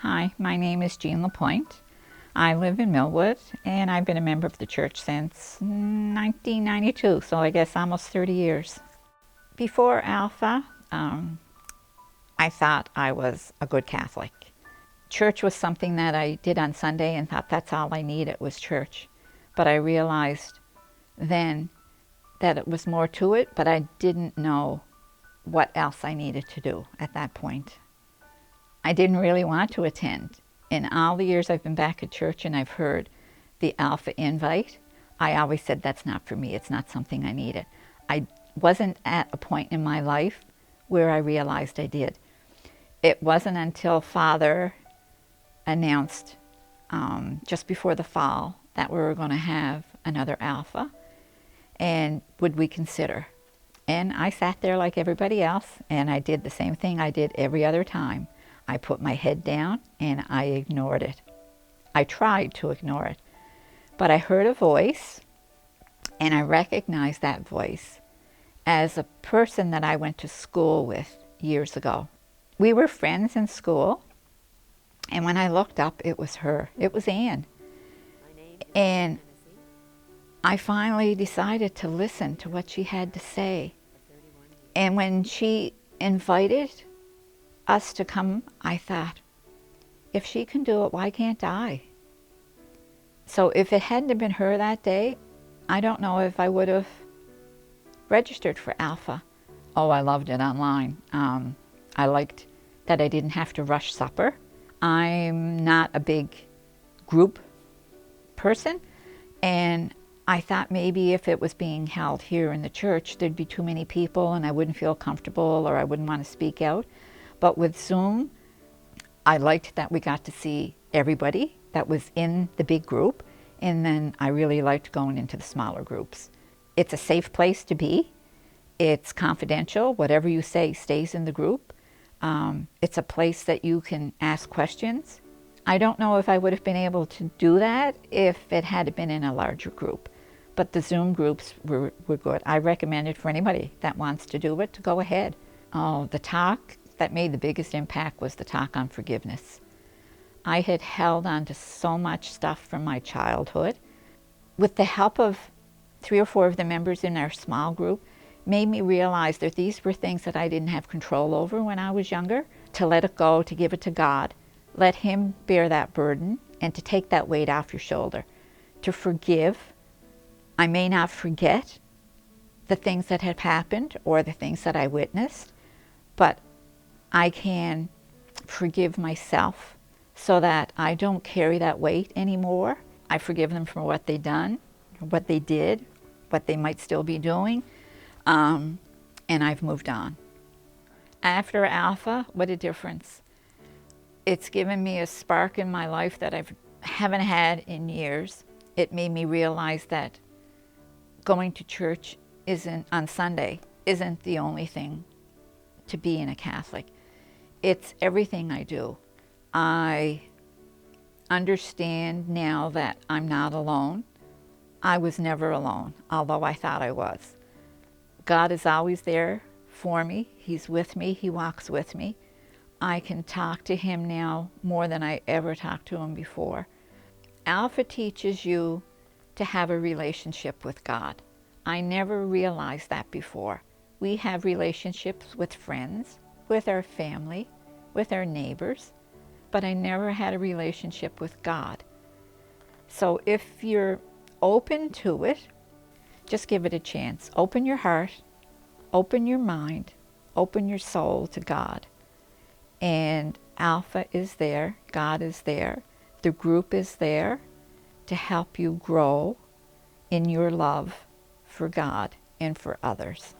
Hi, my name is Jean LaPointe. I live in Millwood, and I've been a member of the church since 1992, so I guess almost 30 years. Before Alpha, I thought I was a good Catholic. Church was something that I did on Sunday and thought that's all I needed was church. But I realized then that it was more to it, but I didn't know what else I needed to do at that point. I didn't really want to attend. In all the years I've been back at church and I've heard the Alpha invite, I always said that's not for me. It's not something I needed. I wasn't at a point in my life where I realized I did. It wasn't until Father announced just before the fall that we were going to have another Alpha, and would we consider? And I sat there like everybody else, and I did the same thing I did every other time. I put my head down and I ignored it. I tried to ignore it. But I heard a voice, and I recognized that voice as a person that I went to school with years ago. We were friends in school, and when I looked up, it was her. It was Anne. And I finally decided to listen to what she had to say. And when she invited us to come, I thought, if she can do it, why can't I? So if it hadn't been her that day, I don't know if I would have registered for Alpha. Oh, I loved it online. I liked that I didn't have to rush supper. I'm not a big group person, and I thought maybe if it was being held here in the church, there'd be too many people and I wouldn't feel comfortable or I wouldn't want to speak out. But with Zoom, I liked that we got to see everybody that was in the big group, and then I really liked going into the smaller groups. It's a safe place to be. It's confidential. Whatever you say stays in the group. It's a place that you can ask questions. I don't know if I would have been able to do that if it had been in a larger group, but the Zoom groups were good. I recommend it for anybody that wants to do it to go ahead. Oh, the talk that made the biggest impact was the talk on forgiveness. I had held on to so much stuff from my childhood. With the help of 3 or 4 of the members in our small group, made me realize that these were things that I didn't have control over when I was younger. To let it go, to give it to God, let Him bear that burden, and to take that weight off your shoulder. To forgive. I may not forget the things that have happened or the things that I witnessed, but I can forgive myself so that I don't carry that weight anymore. I forgive them for what they done, what they did, what they might still be doing, and I've moved on. After Alpha, what a difference. It's given me a spark in my life that I haven't had in years. It made me realize that going to church on Sunday isn't the only thing to being a Catholic. It's everything I do. I understand now that I'm not alone. I was never alone, although I thought I was. God is always there for me. He's with me. He walks with me. I can talk to Him now more than I ever talked to Him before. Alpha teaches you to have a relationship with God. I never realized that before. We have relationships with friends, with our family, with our neighbors, but I never had a relationship with God. So if you're open to it, just give it a chance. Open your heart, open your mind, open your soul to God. And Alpha is there, God is there, the group is there to help you grow in your love for God and for others.